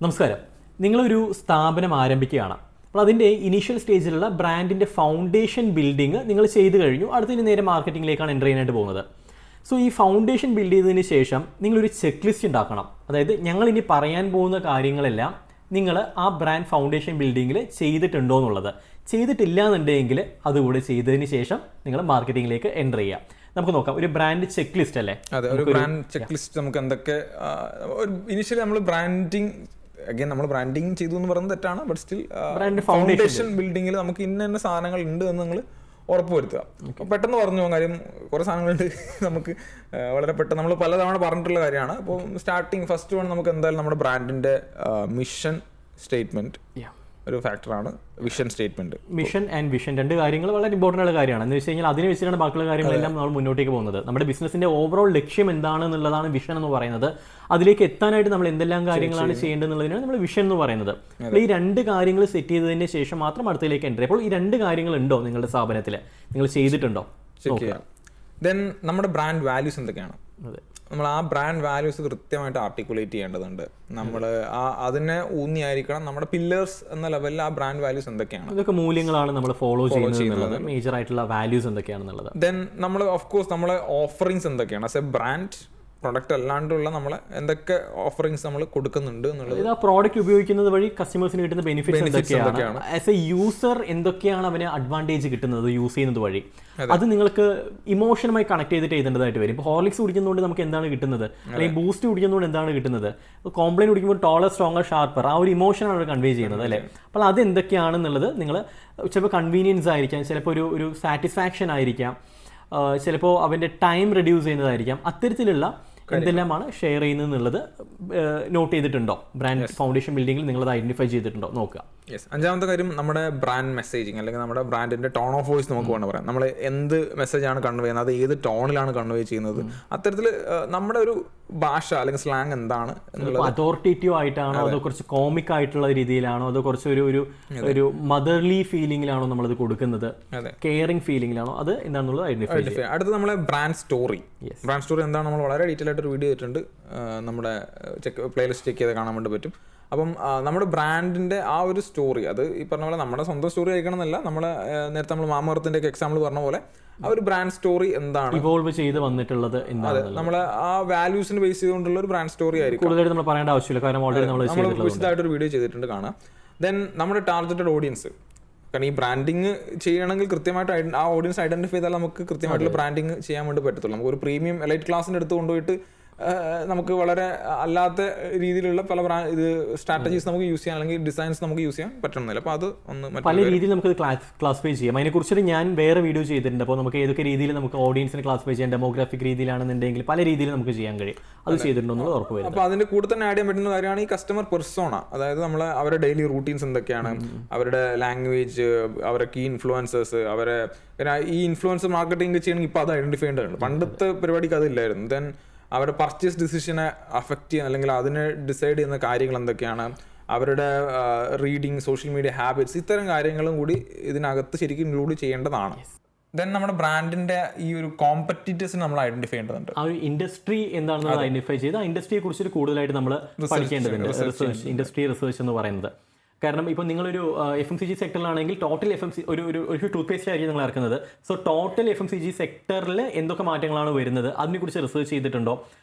നമസ്കാരം. നിങ്ങളൊരു സ്ഥാപനം ആരംഭിക്കുകയാണ്. അപ്പോൾ അതിൻ്റെ ഇനീഷ്യൽ സ്റ്റേജിലുള്ള ബ്രാൻഡിൻ്റെ ഫൗണ്ടേഷൻ ബിൽഡിങ് നിങ്ങൾ ചെയ്തു കഴിഞ്ഞു. അടുത്തതിന് നേരെ മാർക്കറ്റിംഗിലേക്കാണ് എൻ്റർ ചെയ്യാനായിട്ട് പോകുന്നത്. സോ ഈ ഫൗണ്ടേഷൻ ബിൽഡ് ചെയ്തതിന് ശേഷം നിങ്ങളൊരു ചെക്ക് ലിസ്റ്റ് ഉണ്ടാക്കണം. അതായത് ഞങ്ങളിനി പറയാൻ പോകുന്ന കാര്യങ്ങളെല്ലാം നിങ്ങൾ ആ ബ്രാൻഡ് ഫൗണ്ടേഷൻ ബിൽഡിങ്ങിൽ ചെയ്തിട്ടുണ്ടോ എന്നുള്ളത്. ചെയ്തിട്ടില്ല എന്നുണ്ടെങ്കിൽ അതുകൂടെ ചെയ്തതിന് ശേഷം നിങ്ങൾ മാർക്കറ്റിംഗിലേക്ക് എൻ്റർ ചെയ്യുക. നമുക്ക് നോക്കാം. ഒരു ബ്രാൻഡ് ചെക്ക് ലിസ്റ്റ് അല്ലേ? അതെ, ഒരു ബ്രാൻഡ് ചെക്ക് ലിസ്റ്റ്. നമുക്ക് എന്തൊക്കെ ഇനിഷ്യലി നമ്മൾ നമ്മൾ ബ്രാൻഡിങ് ചെയ്തു എന്ന് പറയുന്നത് തെറ്റാണ്. ബട്ട് സ്റ്റിൽ ഫൗണ്ടേഷൻ ബിൽഡിങ്ങിൽ നമുക്ക് ഇന്ന സാധനങ്ങൾ ഉണ്ട് എന്ന് നിങ്ങൾ ഉറപ്പുവരുത്തുക. പെട്ടെന്ന് പറഞ്ഞു പോകാൻ കാര്യം കുറേ സാധനങ്ങളുണ്ട്. നമുക്ക് വളരെ പെട്ടെന്ന് നമ്മൾ പലതവണ പറഞ്ഞിട്ടുള്ള കാര്യമാണ്. അപ്പോൾ സ്റ്റാർട്ടിങ് ഫസ്റ്റ് വൺ നമുക്ക് എന്തായാലും നമ്മുടെ ബ്രാൻഡിൻ്റെ മിഷൻ സ്റ്റേറ്റ്മെൻറ്റ് ഒരു ഫാക്ടറാണ്. Vision statement, mission and vision രണ്ട് കാര്യങ്ങൾ വളരെ ഇമ്പോർട്ടൻ്റ് ആയ കാര്യമാണ്. എന്ന് വെച്ച് കഴിഞ്ഞാൽ അതിനെ വെച്ചിട്ടാണ് ബാക്കിയുള്ള കാര്യങ്ങളെല്ലാം നമ്മൾ മുന്നോട്ടേക്ക് പോകുന്നത്. നമ്മുടെ ബിസിനസിന്റെ ഓവറോൾ ലക്ഷ്യം എന്താണെന്നുള്ളതാണ് വിഷൻ എന്ന് പറയുന്നത്. അതിലേക്ക് എത്താനായിട്ട് നമ്മൾ എന്തെല്ലാം കാര്യങ്ങളാണ് ചെയ്യേണ്ടതെന്നുള്ളതിനാണ് നമ്മൾ വിഷൻ എന്ന് പറയുന്നത്. അപ്പോൾ ഈ രണ്ട് കാര്യങ്ങൾ സെറ്റ് ചെയ്തതിന് ശേഷം മാത്രം അടുത്തതിലേക്ക് എൻ്റർ. അപ്പോൾ ഈ രണ്ട് കാര്യങ്ങൾ ഉണ്ടോ നിങ്ങളുടെ സ്ഥാപനത്തിൽ, നിങ്ങൾ ചെയ്തിട്ടുണ്ടോ? ദെൻ നമ്മുടെ ബ്രാൻഡ് വാല്യൂസ് എന്തൊക്കെയാണ്? നമ്മൾ ആ ബ്രാൻഡ് വാല്യൂസ് കൃത്യമായിട്ട് ആർട്ടിക്കുലേറ്റ് ചെയ്യേണ്ടതുണ്ട്. നമ്മൾ അതിനെ ഊന്നിയായിരിക്കണം. നമ്മുടെ പില്ലേഴ്സ് എന്ന ലെവലിൽ ആ ബ്രാൻഡ് വാല്യൂസ് എന്തൊക്കെയാണ്, ഇതൊക്കെ മൂല്യങ്ങളാണ് നമ്മൾ ഫോളോ ചെയ്യുന്നത്, മേജർ ആയിട്ടുള്ള വാല്യൂസ് എന്തൊക്കെയാണെന്നുള്ളത്. ദെൻ നമ്മൾ ഓഫ് കോഴ്സ് നമ്മളെ ഓഫറിങ്സ് എന്തൊക്കെയാണ് ആസ് എ ബ്രാൻഡ്, പ്രൊഡക്റ്റ് അല്ലാണ്ടുള്ള നമ്മളെ എന്തൊക്കെ ഓഫറിങ്സ് നമ്മൾ കൊടുക്കുന്നുണ്ട് എന്നുള്ളത്. ആ പ്രോഡക്റ്റ് ഉപയോഗിക്കുന്നത് വഴി കസ്റ്റമേഴ്സിന് കിട്ടുന്ന ബെനിഫിറ്റ്സ് എന്തൊക്കെയാണ്, ആസ് എ യൂസർ എന്തൊക്കെയാണ് അവന് അഡ്വാൻറ്റേജ് കിട്ടുന്നത് യൂസ് ചെയ്യുന്നത് വഴി. അത് നിങ്ങൾക്ക് ഇമോഷനുമായി കണക്ട് ചെയ്തിട്ട് എഴുതേണ്ടതായിട്ട് വരും. ഇപ്പോൾ ഹോർലിക്സ് കുടിക്കുന്നതുകൊണ്ട് നമുക്ക് എന്താണ് കിട്ടുന്നത്, അല്ലെങ്കിൽ ബൂസ്റ്റ് കുടിക്കുന്നതുകൊണ്ട് എന്താണ് കിട്ടുന്നത്, കോംപ്ലെയിൻ കുടിക്കുമ്പോൾ ടോളർ, സ്ട്രോങ്ങർ, ഷാർപ്പർ, ആ ഒരു ഇമോഷനാണ് അവർ കൺവേ ചെയ്യുന്നത് അല്ലേ. അപ്പോൾ അത് എന്തൊക്കെയാണെന്നുള്ളത് നിങ്ങൾ ചിലപ്പോൾ കൺവീനിയൻസ് ആയിരിക്കാം, ചിലപ്പോൾ ഒരു സാറ്റിസ്ഫാക്ഷൻ ആയിരിക്കാം, ചിലപ്പോൾ അവൻ്റെ ടൈം റെഡ്യൂസ് ചെയ്യുന്നതായിരിക്കാം. അത്തരത്തിലുള്ള എന്തെല്ലാമാണ് ഷെയർ ചെയ്യുന്നത് എന്നുള്ളത് നോട്ട് ചെയ്തിട്ടുണ്ടോ? ബ്രാൻഡ് ഫൗണ്ടേഷൻ ബിൽഡിങ്ങിൽ നിങ്ങളത് ഐഡന്റിഫൈ ചെയ്തിട്ടുണ്ടോ നോക്കുക. യെസ്. അഞ്ചാമത്തെ കാര്യം നമ്മുടെ ബ്രാൻഡ് മെസ്സേജിങ്, അല്ലെങ്കിൽ നമ്മുടെ ബ്രാൻഡിന്റെ ടോൺ ഓഫ് വോയിസ് നമുക്ക് വേണം പറയാം. നമ്മൾ എന്ത് മെസ്സേജാണ് കൺവേ ചെയ്യുന്നത്, അത് ഏത് ടോണിലാണ് കൺവേ ചെയ്യുന്നത്, അത്തരത്തിൽ നമ്മുടെ ഒരു ഭാഷ അല്ലെങ്കിൽ സ്ലാങ് എന്താണ് എന്നുള്ളത്. അതോറിറ്റേറ്റീവ് ആയിട്ടാണോ, അതോ കുറച്ച് കോമിക് ആയിട്ടുള്ള രീതിയിലാണോ, അതോ കുറച്ച് ഒരു മദർലി ഫീലിംഗിലാണോ നമ്മളത് കൊടുക്കുന്നത്, കെയറിംഗ് ഫീലിംഗിലാണോ, അത് എന്താണെന്നുള്ളത് ഐഡന്റിഫൈ ചെയ്യുക. അടുത്ത് നമ്മളെ ബ്രാൻഡ് സ്റ്റോറി. ബ്രാൻഡ് സ്റ്റോറി എന്താണ് നമ്മൾ വളരെ ഡീറ്റെയിൽ ആയിട്ട് ഒരു വീഡിയോ ചെയ്തിട്ടുണ്ട്. നമ്മുടെ പ്ലേലിസ്റ്റ് ചെക്ക് ചെയ്ത് കാണാൻ വേണ്ടി പറ്റും. അപ്പം നമ്മുടെ ബ്രാൻഡിൻ്റെ ആ ഒരു സ്റ്റോറി, അത് ഈ പറഞ്ഞ പോലെ നമ്മുടെ സ്വന്തം സ്റ്റോറി ആയിരിക്കണം എന്നല്ല, നമ്മളെ നേരത്തെ നമ്മൾ മാമർത്തിൻ്റെ ഒക്കെ എക്സാമ്പിൾ പറഞ്ഞ പോലെ ആ ഒരു ബ്രാൻഡ് സ്റ്റോറി എന്താണ് ഇവോൾവ് ചെയ്ത് വന്നിട്ടുള്ളത്, അതെ, നമ്മളെ ആ വാല്യൂസിന് ബേസ് ചെയ്തുകൊണ്ടുള്ള ഒരു ബ്രാൻഡ് സ്റ്റോറി ആയിരിക്കും. കൂടുതലായിട്ട് നമ്മൾ പറയേണ്ട ആവശ്യമില്ല, കാരണം ഓൾറെഡി നമ്മൾ വിശദമായിട്ടൊരു വീഡിയോ ചെയ്തിട്ടുണ്ട്, കാണാം. ദെൻ നമ്മുടെ ടാർഗറ്റഡ് ഓഡിയൻസ്, കാരണം ഈ ബ്രാൻഡിങ് ചെയ്യണമെങ്കിൽ കൃത്യമായിട്ട് ആ ഓഡിയൻസ് ഐഡന്റിഫൈ ചെയ്താൽ നമുക്ക് കൃത്യമായിട്ടുള്ള ബ്രാൻഡിങ് ചെയ്യാൻ വേണ്ടി പറ്റത്തുള്ളൂ. നമുക്ക് ഒരു പ്രീമിയം എലൈറ്റ് ക്ലാസിൻ്റെ അടുത്ത് കൊണ്ടുപോയിട്ട് നമുക്ക് വളരെ അല്ലാത്ത രീതിയിലുള്ള പല സ്ട്രാറ്റജീസ് നമുക്ക് യൂസ് ചെയ്യാൻ, അല്ലെങ്കിൽ ഡിസൈൻസ് നമുക്ക് യൂസ് ചെയ്യാൻ പറ്റണമെന്നില്ല. അപ്പോൾ അത് പല രീതിയിൽ നമുക്ക് ക്ലാസിഫൈ ചെയ്യാം. അതിനെക്കുറിച്ചിട്ട് ഞാൻ വേറെ വീഡിയോ ചെയ്തിട്ടുണ്ട്. അപ്പോൾ നമുക്ക് ഏതൊക്കെ രീതിയിൽ നമുക്ക് ഓഡിയൻസിനെ ക്ലാസിഫൈ ചെയ്യാം, ഡെമോഗ്രാഫിക് രീതിയിലാണെന്നുണ്ടെങ്കിൽ പല രീതിയിൽ നമുക്ക് ചെയ്യാൻ കഴിയും. അത് ചെയ്തിട്ടുണ്ടെന്ന് ഉറപ്പ് വരും. അപ്പോൾ അതിൻ്റെ കൂടെ തന്നെ ആഡ് ചെയ്യാൻ പറ്റുന്ന കാര്യമാണ് ഈ കസ്റ്റമർ പെർസോണ. അതായത് അവരുടെ ഡെയിലി റൂട്ടീൻസ് എന്തൊക്കെയാണ്, അവരുടെ ലാംഗ്വേജ്, അവരുടെ കീ ഇൻഫ്ലുവൻസേഴ്സ്, ഈ ഇൻഫ്ലുവൻസർ മാർക്കറ്റിംഗ് ചെയ്യണമെങ്കിൽ ഇപ്പോൾ അത് ഐഡന്റിഫൈ ചെയ്യേണ്ടതുണ്ട്. പണ്ടത്തെ പരിപാടിക്ക് അതില്ലായിരുന്നു. ദെൻ അവരുടെ പർച്ചേസ് ഡിസിഷനെ അഫക്റ്റ് ചെയ്യുന്ന, അല്ലെങ്കിൽ അതിനെ ഡിസൈഡ് ചെയ്യുന്ന കാര്യങ്ങൾ എന്തൊക്കെയാണ്, അവരുടെ റീഡിങ്, സോഷ്യൽ മീഡിയ ഹാബിറ്റ്സ്, ഇത്തരം കാര്യങ്ങളും കൂടി ഇതിനകത്ത് ശരിക്കും ഇൻക്ലൂഡ് ചെയ്യേണ്ടതാണ്. ദെൻ നമ്മുടെ ബ്രാൻഡിന്റെ ഈ ഒരു കോമ്പറ്റീറ്റേഴ്സിനെ നമ്മൾ ഐഡന്റിഫൈ ചെയ്യേണ്ടതുണ്ട്. ആ ഒരു ഇൻഡസ്ട്രി എന്താണെന്ന് ഐഡന്റിഫൈ ചെയ്ത് ആ ഇൻഡസ്ട്രിയെ കുറിച്ച് കൂടുതലായിട്ട് നമ്മൾ പഠിക്കേണ്ടതുണ്ട്. റിസർച്ച്, ഇൻഡസ്ട്രി റിസർച്ച് എന്ന് പറയുന്നത്. കാരണം ഇപ്പോൾ നിങ്ങളൊരു FMCG സെക്ടറിലാണെങ്കിൽ ടോട്ടൽ ഒരു ടൂത്ത് പേസ്റ്റ് ആയിരിക്കും നിങ്ങൾ ഇറക്കുന്നത്. സോ ടോട്ടൽ FMCG സെക്ടറിൽ എന്തൊക്കെ മാറ്റങ്ങളാണ് വരുന്നത്, അതിനെക്കുറിച്ച് റിസർച്ച് ചെയ്തിട്ടുണ്ടോ?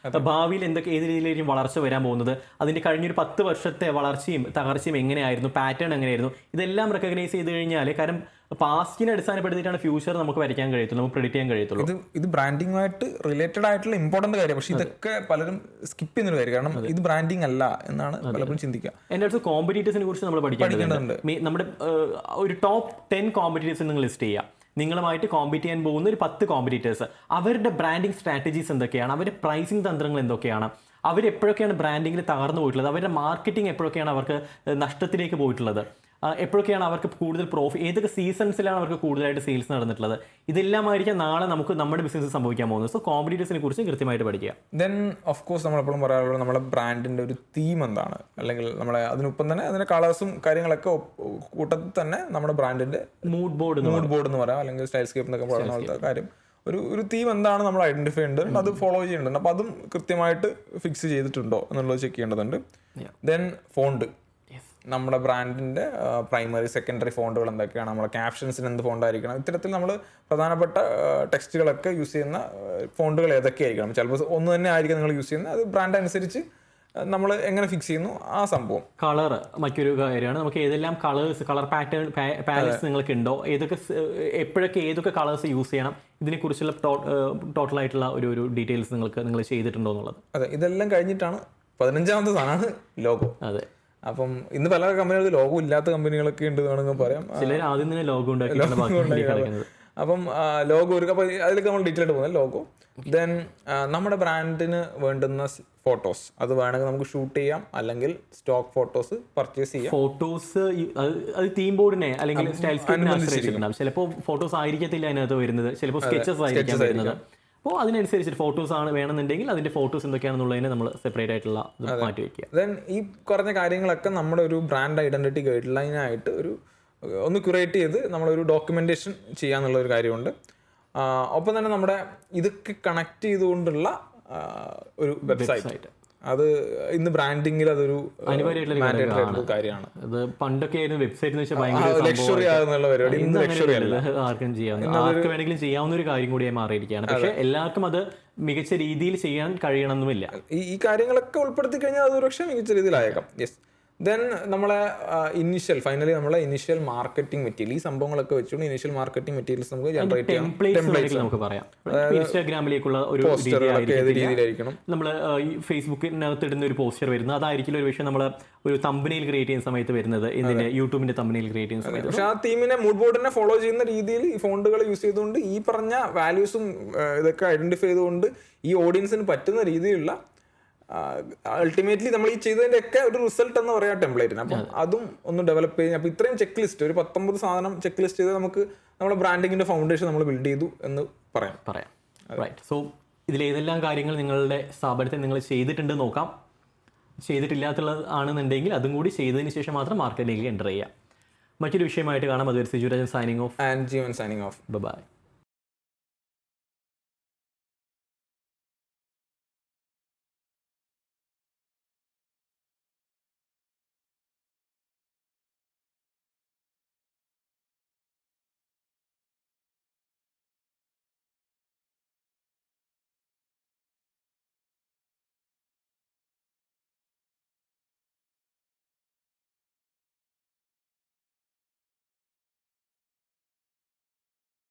ഭാവിയിൽ ഏത് രീതിയിലായിരിക്കും വളർച്ച വരാൻ പോകുന്നത്, അതിൻ്റെ കഴിഞ്ഞൊരു 10 വർഷത്തെ വളർച്ചയും തകർച്ചയും എങ്ങനെയായിരുന്നു, പാറ്റേൺ എങ്ങനെയായിരുന്നു, ഇതെല്ലാം റെക്കഗ്നൈസ് ചെയ്ത് കഴിഞ്ഞാൽ, കാരണം പാസ്റ്റിനെ അടിസ്ഥാനപ്പെടുത്തിയിട്ടാണ് ഫ്യൂച്ചർ നമുക്ക് വരയ്ക്കാൻ കഴിയത്തുള്ളൂ, നമുക്ക് പ്രെഡിക്റ്റ് ചെയ്യാൻ കഴിയത്തുള്ളൂ. ഇത് ബ്രാൻഡിങ്ങുമായിട്ട് റിലേറ്റഡ് ആയിട്ടുള്ള ഇമ്പോർട്ടന്റ് കാര്യം. പക്ഷേ ഇതൊക്കെ പലരും സ്കിപ്പ് ചെയ്യുന്നൊരു കാര്യം, കാരണം ഇത് ബ്രാൻഡിങ് അല്ല എന്നാണ് പലപ്പോഴും ചിന്തിക്കുക. എൻ്റെ അടുത്ത് കോമ്പറ്റീറ്റേഴ്സിനെ കുറിച്ച് നമ്മൾ പഠിക്കേണ്ടതുണ്ട്. നമ്മുടെ ഒരു ടോപ്പ് 10 കോമ്പറ്റീറ്റേഴ്സ് നിങ്ങൾ ലിസ്റ്റ് ചെയ്യുക. നിങ്ങളുമായിട്ട് കോമ്പീറ്റ് ചെയ്യാൻ പോകുന്ന ഒരു 10 കോമ്പറ്റീറ്റേഴ്സ്, അവരുടെ ബ്രാൻഡിങ് സ്ട്രാറ്റജീസ് എന്തൊക്കെയാണ്, അവരുടെ പ്രൈസിങ് തന്ത്രങ്ങൾ എന്തൊക്കെയാണ്, അവരെപ്പോഴൊക്കെയാണ് ബ്രാൻഡിങ്ങിൽ തകർന്നു പോയിട്ടുള്ളത്, അവരുടെ മാർക്കറ്റിംഗ് എപ്പോഴൊക്കെയാണ് അവർക്ക് നഷ്ടത്തിലേക്ക് പോയിട്ടുള്ളത്, എപ്പോഴൊക്കെയാണ് അവർക്ക് കൂടുതൽ ഏതൊക്കെ സീസൺസിലാണ് അവർക്ക് കൂടുതലായിട്ട് സെയിൽസ് നടന്നിട്ടുള്ളത്, ഇതെല്ലാമായിരിക്കും നാളെ നമുക്ക് നമ്മുടെ ബിസിനസ് സംഭവിക്കാൻ പോകുന്നത്. സോ കോമ്പറ്റീറ്റേഴ്സിനെ കുറിച്ച് കൃത്യമായിട്ട് പഠിക്കുക. ദെൻ ഓഫ് കോഴ്സ് നമ്മളെപ്പോഴും പറയാറുള്ളത് നമ്മുടെ ബ്രാൻഡിൻ്റെ ഒരു തീം എന്താണ്, അല്ലെങ്കിൽ അതിനൊപ്പം തന്നെ അതിൻ്റെ കളേഴ്സും കാര്യങ്ങളൊക്കെ കൂട്ടത്തിൽ തന്നെ നമ്മുടെ ബ്രാൻഡിൻ്റെ മൂഡ് ബോർഡ് എന്ന് പറയാം, അല്ലെങ്കിൽ സ്റ്റൈൽസ്കേപ്പ് എന്നൊക്കെ പറയുന്ന പോലത്തെ കാര്യം ഒരു തീം എന്താണ് നമ്മൾ ഐഡന്റിഫൈ ചെയ്യേണ്ടത്, അത് ഫോളോ ചെയ്യേണ്ടതുണ്ട്. അപ്പോൾ അതും കൃത്യമായിട്ട് ഫിക്സ് ചെയ്തിട്ടുണ്ടോ എന്നുള്ളത് ചെക്ക് ചെയ്യേണ്ടതുണ്ട്. ദെൻ ഫോണ്ട്, നമ്മുടെ ബ്രാൻഡിൻ്റെ പ്രൈമറി സെക്കൻഡറി ഫോണ്ടുകൾ എന്തൊക്കെയാണ്, നമ്മുടെ ക്യാപ്ഷൻസിന് എന്ത് ഫോണ്ടായിരിക്കണം, ഇത്തരത്തിൽ നമ്മൾ പ്രധാനപ്പെട്ട ടെക്സ്റ്റുകളൊക്കെ യൂസ് ചെയ്യുന്ന ഫോണ്ടുകൾ ഏതൊക്കെയായിരിക്കണം. ചിലപ്പോൾ ഒന്ന് തന്നെ ആയിരിക്കും നിങ്ങൾ യൂസ് ചെയ്യുന്നത്, അത് ബ്രാൻഡ് അനുസരിച്ച് നമ്മൾ എങ്ങനെ ഫിക്സ് ചെയ്യുന്നു ആ സംഭവം. കളർ മറ്റൊരു കാര്യമാണ്. നമുക്ക് ഏതെല്ലാം കളർ പാലറ്റ്സ് നിങ്ങൾക്ക് ഉണ്ടോ, എപ്പോഴൊക്കെ ഏതൊക്കെ കളേഴ്സ് യൂസ് ചെയ്യണം, ഇതിനെക്കുറിച്ചുള്ള ടോട്ടൽ ആയിട്ടുള്ള ഒരു ഡീറ്റെയിൽസ് നിങ്ങൾ ചെയ്തിട്ടുണ്ടോ എന്നുള്ളത്. അതെ, ഇതെല്ലാം കഴിഞ്ഞിട്ടാണ് 15ാമത്തെ സാധനമാണ് ലോഗോ. അതെ, അപ്പം ഇന്ന് പല കമ്പനികൾക്ക് ലോഗോ ഇല്ലാത്ത കമ്പനികളൊക്കെ ഉണ്ട് വേണമെങ്കിൽ പറയാം. ചിലർ ആദ്യം തന്നെ ലോഗോ ഉണ്ടാക്കി. അപ്പം ലോഗോ ഒരു, അപ്പോൾ അതിലേക്ക് നമ്മൾ ഡീറ്റെയിൽ ആയിട്ട് പോകുന്നത് ലോഗോ. ദെൻ നമ്മുടെ ബ്രാൻഡിന് വേണ്ടുന്ന ഫോട്ടോസ്, അത് വേണമെങ്കിൽ നമുക്ക് ഷൂട്ട് ചെയ്യാം, അല്ലെങ്കിൽ സ്റ്റോക്ക് ഫോട്ടോസ് പർച്ചേസ് ചെയ്യാം. ഫോട്ടോസ് അത് തീം ബോർഡിനെ അല്ലെങ്കിൽ സ്റ്റൈൽ സ്ക്രീനിനെ ആശ്രയിച്ചിട്ടുണ്ടാവും. ചിലപ്പോൾ ഫോട്ടോസ് ആയിരിക്കത്തില്ല അതിനകത്ത് വരുന്നത്, ചിലപ്പോൾ സ്കെച്ചസ് ആയിരിക്കാം വരുന്നത്. അപ്പോൾ അതിനനുസരിച്ചിട്ട് ഫോട്ടോസ് ആണ് വേണമെന്നുണ്ടെങ്കിൽ അതിന്റെ ഫോട്ടോസ് എന്തൊക്കെയാണെന്നുള്ളതിനെ നമ്മൾ സെപ്പറേറ്റ് ആയിട്ടുള്ള മാറ്റി വയ്ക്കുക. ദെൻ ഈ പറഞ്ഞ കാര്യങ്ങളൊക്കെ നമ്മുടെ ഒരു ബ്രാൻഡ് ഐഡന്റിറ്റി ഗൈഡ് ലൈനായിട്ട് ഒന്ന് ക്യൂറേറ്റ് ചെയ്ത് നമ്മളൊരു ഡോക്യുമെന്റേഷൻ ചെയ്യാന്നുള്ള ഒരു കാര്യമുണ്ട്. ഒപ്പം തന്നെ നമ്മുടെ ഇതൊക്കെ കണക്ട് ചെയ്തുകൊണ്ടുള്ള ഒരു വെബ്സൈറ്റ്, അത് ഇന്ന് ബ്രാൻഡിങ്ങിൽ അതൊരു കാര്യമാണ്. അത് പണ്ടൊക്കെ വെബ്സൈറ്റ് ലക്ഷറി ആകുന്നുള്ള പരിപാടി ആർക്കും വേണമെങ്കിലും ചെയ്യാവുന്ന ഒരു കാര്യം കൂടിയായി മാറിയിരിക്കുകയാണ്. പക്ഷെ എല്ലാവർക്കും അത് മികച്ച രീതിയിൽ ചെയ്യാൻ കഴിയണമെന്നുമില്ല. ഈ കാര്യങ്ങളൊക്കെ ഉൾപ്പെടുത്തി കഴിഞ്ഞാൽ അത് ഒരുപക്ഷെ മികച്ച രീതിയിലായേക്കാം. യെസ്. ദെൻ നമ്മളെ ഫൈനലി നമ്മളെ ഇനിഷ്യൽ മാർക്കറ്റിംഗ് മെറ്റീരിയൽ, ഈ സംഭവങ്ങളൊക്കെ വെച്ചുകൊണ്ട് ഇനിഷ്യൽ മാർക്കറ്റിംഗ് മെറ്റീരിയൽസ് നമുക്ക് ജനറേറ്റ് ചെയ്യാം. നമുക്ക് പറയാം ഇൻസ്റ്റാഗ്രാമിലേക്കുള്ള ഒരു രീതിയിലായിരിക്കണം. നമ്മൾ ഈ ഫേസ്ബുക്കിനകത്ത് ഇടുന്ന ഒരു പോസ്റ്റർ വരുന്നത് അതായിരിക്കും ഒരു പക്ഷേ നമ്മൾ ഒരു തമ്പനെയിൽ ക്രിയേറ്റ് ചെയ്യുന്ന സമയത്ത് വരുന്നത്, ഇതിന്റെ യൂട്യൂബിന്റെ തമ്പനെയിൽ ക്രിയേറ്റ് ചെയ്യുന്ന സമയത്ത്. പക്ഷെ ആ തീമിനെ മൂഡ് ബോർഡിനെ ഫോളോ ചെയ്യുന്ന രീതിയിൽ ഈ ഫോണ്ടുകൾ യൂസ് ചെയ്തുകൊണ്ട് ഈ പറഞ്ഞ വാല്യൂസും ഇതൊക്കെ ഐഡന്റിഫൈ ചെയ്തുകൊണ്ട് ഈ ഓഡിയൻസിന് പറ്റുന്ന രീതിയിലുള്ള അൾട്ടിമേറ്റ്ലി നമ്മൾ ഈ ചെയ്തതിന്റെ ഒക്കെ ഒരു റിസൾട്ട് എന്ന് പറയാം ടെംപ്ലേറ്റിന്. അപ്പം അതും ഒന്ന് ഡെവലപ്പ് ചെയ്യുക. അപ്പോൾ ഇത്രയും ചെക്ക് ലിസ്റ്റ്, ഒരു 19 സാധനം ചെക്ക് ലിസ്റ്റ് ചെയ്ത് നമുക്ക് നമ്മുടെ ബ്രാൻഡിങ്ങിന്റെ ഫൗണ്ടേഷൻ നമ്മൾ ബിൽഡ് ചെയ്തു എന്ന് പറയാം. റൈറ്റ്. സോ ഇതിലേതെല്ലാം കാര്യങ്ങൾ നിങ്ങളുടെ സ്ഥാപനത്തിൽ നിങ്ങൾ ചെയ്തിട്ടുണ്ട് നോക്കാം. ചെയ്തിട്ടില്ലാത്തുള്ളത് ആണെന്നുണ്ടെങ്കിൽ അതും കൂടി ചെയ്തതിന് ശേഷം മാത്രം മാർക്കറ്റിലേക്ക് എൻ്റർ ചെയ്യാം. മറ്റൊരു വിഷയമായിട്ട് കാണാം. അതുവരെ Siju Rajan signing off. And Jeevan signing off. By.